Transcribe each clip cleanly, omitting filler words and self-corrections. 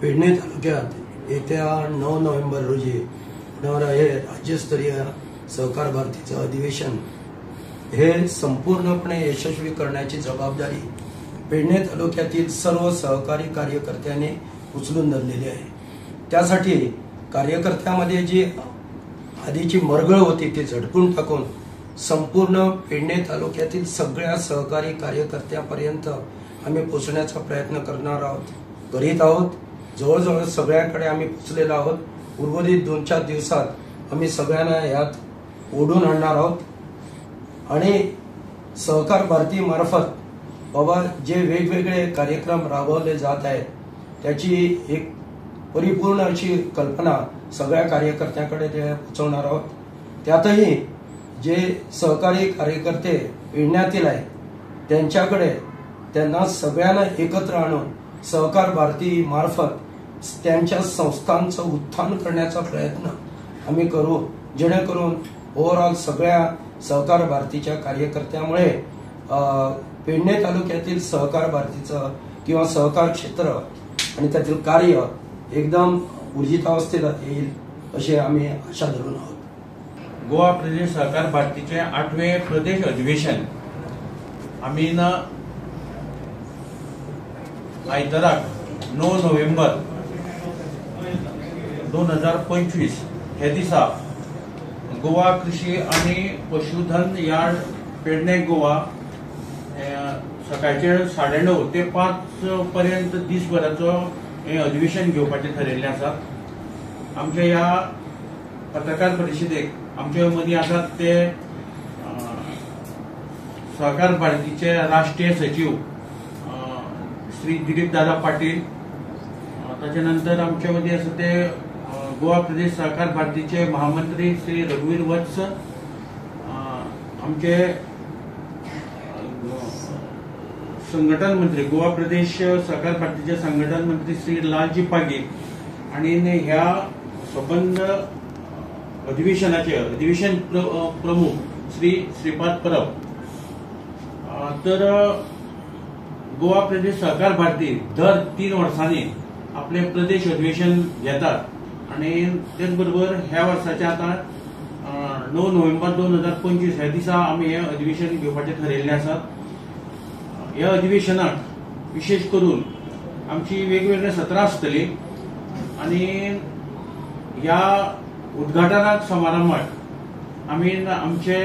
पेडणे तालुक्यात येत्या 9 नोव्हेंबर रोजी होणारं हे राज्यस्तरीय सहकार भारतीचं अधिवेशन हे संपूर्णपणे यशस्वी करण्याची जबाबदारी पेडणे तालुक्यातील सर्व सहकारी कार्यकर्त्यांनी उचलून धरलेली आहे। त्यासाठी कार्यकर्त्यामध्ये जी आधीची मरगळ होती ती झटकून टाकून संपूर्ण पेडणे तालुक्यातील सगळ्या सहकारी कार्यकर्त्यापर्यंत आम्ही पोहोचण्याचा प्रयत्न करीत आहोत। जवळजवळ सगळ्यांकडे आम्ही पोहोचलेलो आहोत। उर्वरित 2-4 दिवसात आम्ही सगळ्यांना यात ओढून आणणार आहोत आणि सहकार भारती मार्फत बाबा जे वेगवेगळे कार्यक्रम राबवले जात आहेत त्याची एक परिपूर्ण अशी कल्पना सगळ्या कार्यकर्त्यांकडे पोहोचवणार आहोत। त्यातही जे सहकारी कार्यकर्ते पेडण्यातील आहेत त्यांच्याकडे त्यांना सगळ्यांना एकत्र आणून सहकार भारती मार्फत त्यांच्या संस्थांचं उत्थान करण्याचा प्रयत्न आम्ही करू, जेणेकरून ओव्हरऑल सगळ्या सहकार भारतीच्या कार्यकर्त्यामुळे पेडणे तालुक्यातील सहकार भारतीचं किंवा सहकार क्षेत्र आणि त्यातील कार्य एकदम ऊर्जितावस्थेला येईल अशी आम्ही आशा धरून आहोत। गोवा प्रदेश सहकार भारतीचे 8वें प्रदेश अधिवेशन आम्ही आयताराक 9 नोव्हेंबर 2025 हे दिसा गोवा कृषी आणि पशुधन यार्ड पेडणे गोवा सकाळचे 9:30 ते 5 पर्यंत दिसभराचो हे अधिवेशन घेवपाचे ठरयिल्ले आसा। आमच्या ह्या पत्रकार परिशदेक आमच्या मदीं आसात ते सहकार भारतीचे राष्ट्रीय सचिव श्री दिलीप दादा पाटील, ताचे नंतर आमच्या मदीं आसा ते गोवा प्रदेश सहकार भारतीचे महामंत्री श्री रघुवीर वत्स, आमचे संघटन मंत्री गोवा प्रदेश सहकार भारतीचे संघटन मंत्री श्री लालजी पागी आणि ह्या संबंध अधिवेशन प्रमुख श्री श्रीपाद परब। तर गोवा प्रदेश सहकार भारती दर 3 वर्सांनी आपले प्रदेश अधिवेशन घेतात आणि त्याच बरोबर ह्या वर्साचे आता 9 नोव्हेंबर 2025 ह्या दिसा आम्ही हे अधिवेशन घेवपाचे ठरयिल्ले आसात। ह्या अधिवेशनाक विशेष करून आमची वेगवेगळे सत्रां आसतली आणि ह्या उद्घाटनाक समारंभाक आम्ही आमचे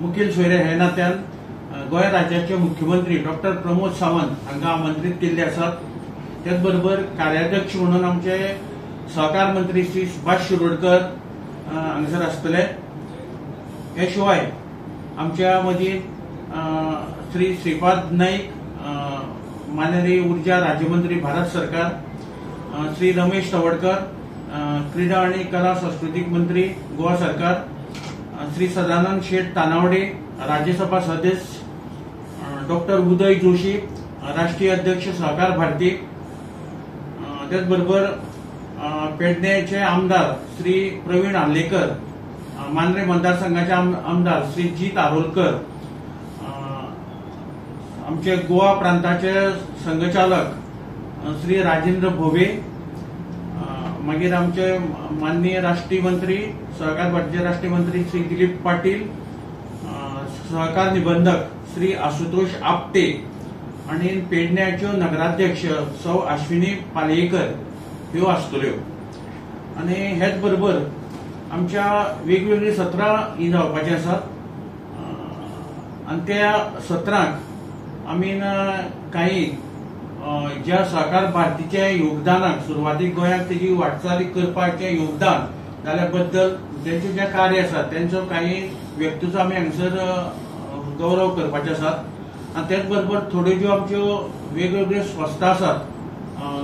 मुखेल सोयरे हे नात्यान गोंय राज्याचे मुख्यमंत्री डॉक्टर प्रमोद सावंत हांकां आमंत्रीत केल्ले आसात। त्याच बरोबर कार्याध्यक्ष म्हणून आमचे सहकार मंत्री श्री सुभाष शिरोडकर हांगासर आसतले। हे शिवाय आमच्या मदीं श्री श्रीपाद नाईक माननीय ऊर्जा राज्यमंत्री भारत सरकार, श्री रमेश तवडकर क्रीडा आणि कला सांस्कृतिक मंत्री गोवा सरकार, श्री सदानंद शेठ तानावडे राज्यसभा सदस्य, डॉक्टर उदय जोशी राष्ट्रीय अध्यक्ष सहकार भारती, त्याचबरोबर पेडणेचे आमदार श्री प्रवीण आर्लेकर, मांद्रे मतदारसंघाचे आमदार श्री जीत आरोलकर, आमचे गोवा प्रांताचे संघचालक श्री राजेंद्र भोवे, मागीर आमचे माननीय राष्ट्रीय मंत्री सहकार भारतीचे राष्ट्रीय मंत्री श्री दिलीप पाटील, सहकार निबंधक श्री आशुतोष आपटे आणि पेडण्याच्यो नगराध्यक्ष सौ अश्विनी पालयेकर ह्यो आसतल्यो। आणि हेच बरोबर आमच्या वेगवेगळी सत्रां ही जावपाची आसात आणि त्या सत्रांक आमी काही ज्या सहकार भारतीचे योगदानाक सुरवातीक गोंयाक तेजी वाटचाली करपाचें योगदान जाल्या बद्दल तेंचे जे कार्य आसात तेंचो काही व्यक्तीचो आमी हांगसर गौरव करपाचे आसात। आणि त्याच बरोबर थोड्यो ज्यो आमच्यो वेगवेगळ्यो संस्था आसात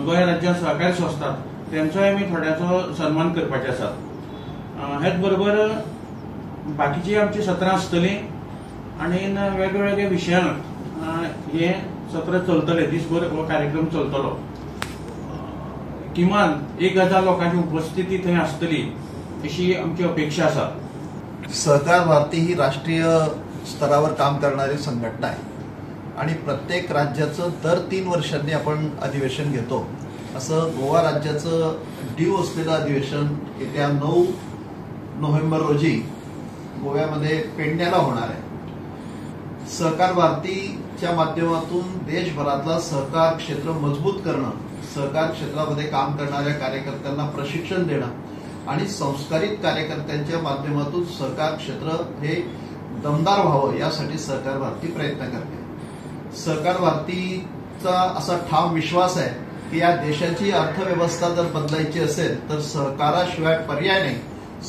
गोंय राज्यांत सहकारी संस्था तेंचोय आमी थोड्याचो सन्मान करपाचे आसात। हेच बरोबर बाकीची आमची सत्रां आसतली आणि वेगवेगळ्या विशयांक हे सत्र चलतले, दिसभर हो कार्यक्रम चलतलो। किमान 1000 लोकांची उपस्थिती थंय आसतली अशी आमची अपेक्षा आसा। सहकार भारती ही राष्ट्रीय स्तरावर काम करणारी संघटना आहे आणि प्रत्येक राज्याचं दर 3 वर्षांनी आपण अधिवेशन घेतो असं गोवा राज्याचं ड्यू असलेलं अधिवेशन येत्या 9 नोव्हेंबर रोजी गोव्यामध्ये पेडण्याला होणार आहे. सहकार भारतीच्या माध्यमातून देशभरातलं सहकार क्षेत्र मजबूत करणं, सहकार क्षेत्रामध्ये काम करणाऱ्या कार्यकर्त्यांना प्रशिक्षण देणं आणि संस्कारित कार्यकर्त्यांच्या माध्यमातून सहकार क्षेत्र हे दमदार व्हावं यासाठी सहकार भारती प्रयत्न करते. सहकार भारतीचा असा ठाम विश्वास आहे की या देशाची अर्थव्यवस्था जर बदलायची असेल तर सहकाराशिवाय पर्याय नाही.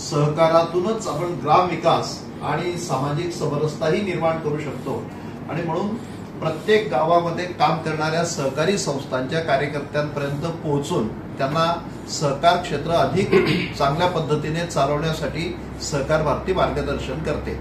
सहकारातूनच आपण ग्राम विकास आणि सामाजिक समरसताही निर्माण करू शकतो आणि म्हणून प्रत्येक गावामध्ये काम करणाऱ्या सहकारी संस्थांच्या कार्यकर्त्यांपर्यंत पोहोचून त्यांना सहकार क्षेत्र अधिक चांगल्या पद्धतीने चालवण्यासाठी सहकार भारती मार्गदर्शन करते.